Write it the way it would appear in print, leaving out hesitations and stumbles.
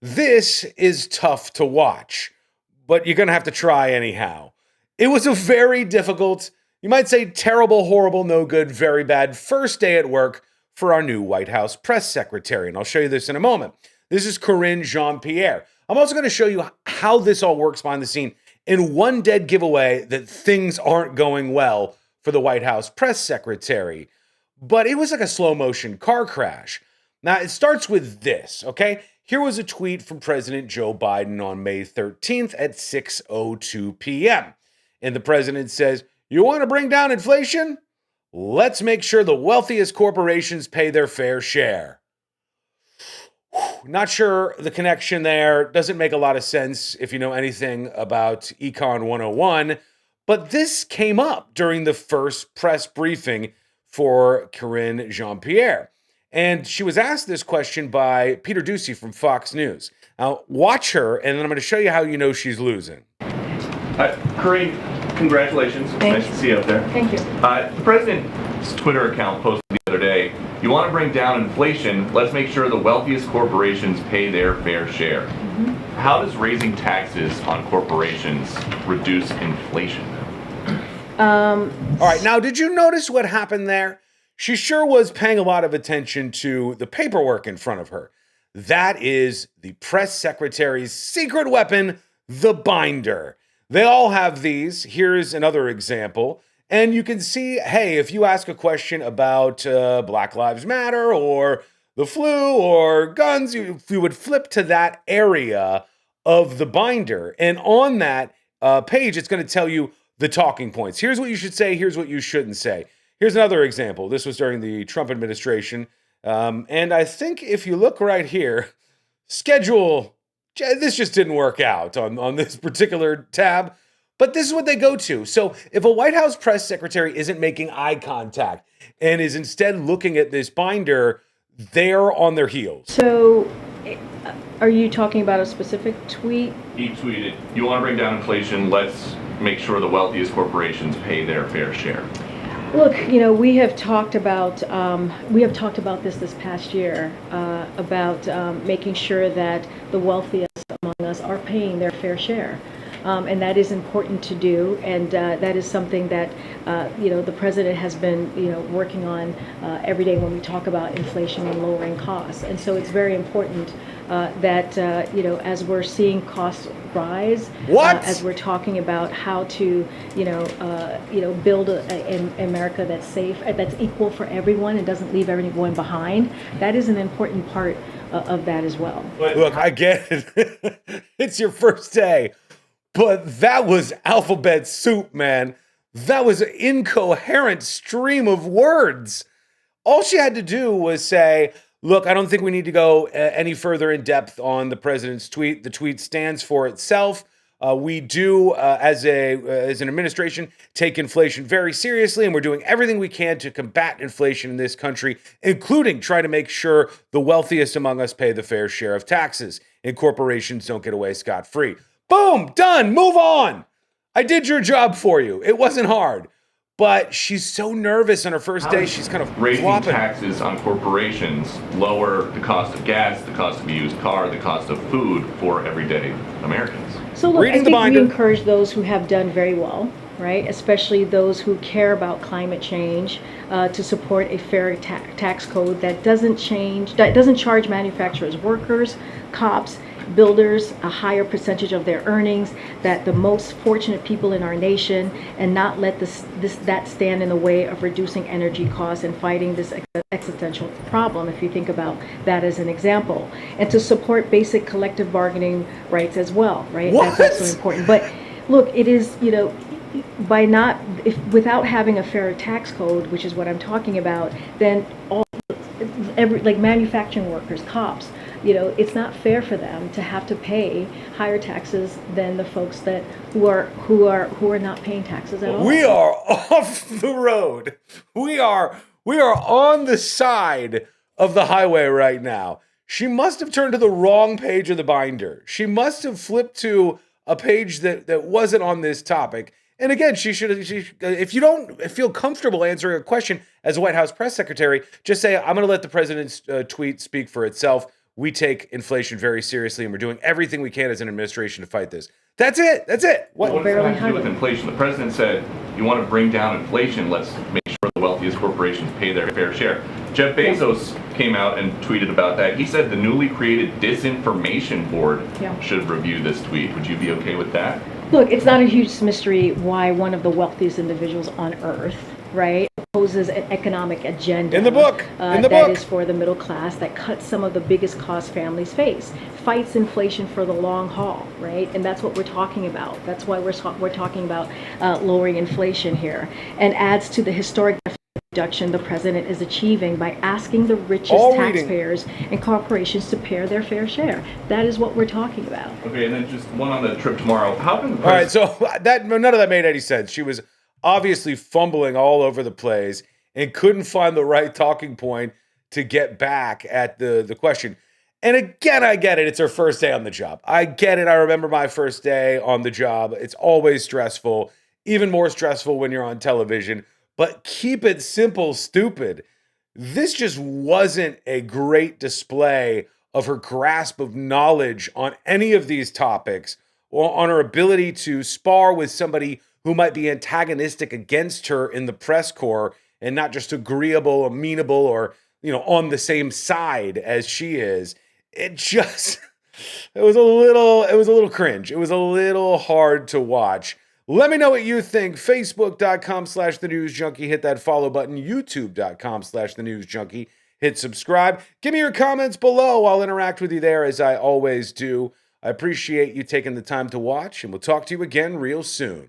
This is tough to watch, but you're going to have to try anyhow. It was a very difficult, you might say terrible, horrible, no good, very bad first day at work for our new White House press secretary. And I'll show you this in a moment. This is Corinne Jean-Pierre. I'm also going to show you how this all works behind the scene in one dead giveaway that things aren't going well for the White House press secretary. But it was like a slow motion car crash. Now, it starts with this, okay? Here was a tweet from President Joe Biden on May 13th at 6:02 p.m. And the president says, "You want to bring down inflation? Let's make sure the wealthiest corporations pay their fair share." Not sure the connection there. Doesn't make a lot of sense if you know anything about Econ 101. But this came up during the first press briefing for Corinne Jean-Pierre. And she was asked this question by Peter Doocy from Fox News. Now, watch her, and then I'm going to show you how you know she's losing. Corinne, congratulations. Nice to see you up there. Thank you. The president's Twitter account posted the other day, "You want to bring down inflation, let's make sure the wealthiest corporations pay their fair share." Mm-hmm. How does raising taxes on corporations reduce inflation? All right, now did you notice what happened there? She sure was paying a lot of attention to the paperwork in front of her. That is the press secretary's secret weapon, the binder. They all have these. Here's another example. And you can see, hey, if you ask a question about Black Lives Matter or the flu or guns, you would flip to that area of the binder. And on that page, it's going to tell you the talking points. Here's what you should say. Here's what you shouldn't say. Here's another example. This was during the Trump administration. And I think if you look right here, schedule, this just didn't work out on this particular tab. But this is what they go to. So if a White House press secretary isn't making eye contact and is instead looking at this binder, they're on their heels. So are you talking about a specific tweet? He tweeted, "You want to bring down inflation, let's make sure the wealthiest corporations pay their fair share." Look, we have talked about this past year about making sure that the wealthiest among us are paying their fair share. And that is important to do, and that is something that the president has been working on every day when we talk about inflation and lowering costs. And so it's very important that as we're seeing costs rise, as we're talking about how to build an America that's safe, that's equal for everyone and doesn't leave everyone behind. That is an important part of that as well. Look, I get it. It's your first day. But that was alphabet soup, man. That was an incoherent stream of words. All she had to do was say, look, I don't think we need to go any further in depth on the president's tweet. The tweet stands for itself. We do, as an administration, take inflation very seriously, and we're doing everything we can to combat inflation in this country, including try to make sure the wealthiest among us pay the fair share of taxes, and corporations don't get away scot-free. Boom, done, move on. I did your job for you. It wasn't hard. But she's so nervous on her first day, she's kind of raising flopping. Taxes on corporations lower the cost of gas, the cost of a used car, the cost of food for everyday Americans. So look, I think we encourage those who have done very well, right? Especially those who care about climate change, to support a fair tax code that doesn't charge manufacturers, workers, cops, builders a higher percentage of their earnings, that the most fortunate people in our nation, and not let that stand in the way of reducing energy costs and fighting this existential problem, if you think about that as an example. And to support basic collective bargaining rights as well, right? What? That's also important. But look, it is, without having a fair tax code, which is what I'm talking about, then manufacturing workers, cops, it's not fair for them to have to pay higher taxes than the folks who are not paying taxes at all. We are off the road. We are on the side of the highway right now. She must have turned to the wrong page of the binder. She must have flipped to a page that wasn't on this topic. And again, if you don't feel comfortable answering a question as a White House press secretary, just say, I'm going to let the president's tweet speak for itself. we take inflation very seriously and we're doing everything we can as an administration to fight this. That's it. That's it. What does that Barely have to do with 100. inflation? The president said, you want to bring down inflation, let's make sure the wealthiest corporations pay their fair share. Jeff Bezos came out and tweeted about that. He said the newly created disinformation board should review this tweet. Would you be okay with that? Look, it's not a huge mystery why one of the wealthiest individuals on earth, right, opposes an economic agenda. In the book. That is for the middle class, that cuts some of the biggest costs families face, fights inflation for the long haul, right? And that's what we're talking about. That's why we're talking about lowering inflation here, and adds to the historic reduction the president is achieving by asking the richest taxpayers and corporations to pay their fair share. That is what we're talking about. Okay, and then just one on the trip tomorrow. How can the All right, so none of that made any sense. She was obviously fumbling all over the place and couldn't find the right talking point to get back at the question. And again, I get it. It's her first day on the job. I get it. I remember my first day on the job. It's always stressful, even more stressful when you're on television. But keep it simple, stupid. This just wasn't a great display of her grasp of knowledge on any of these topics, or on her ability to spar with somebody who might be antagonistic against her in the press corps and not just agreeable, amenable, or on the same side as she is. It was a little cringe. It was a little hard to watch. Let me know what you think. Facebook.com/The News Junkie. Hit that follow button. YouTube.com/The News Junkie. Hit subscribe. Give me your comments below. I'll interact with you there as I always do. I appreciate you taking the time to watch, and we'll talk to you again real soon.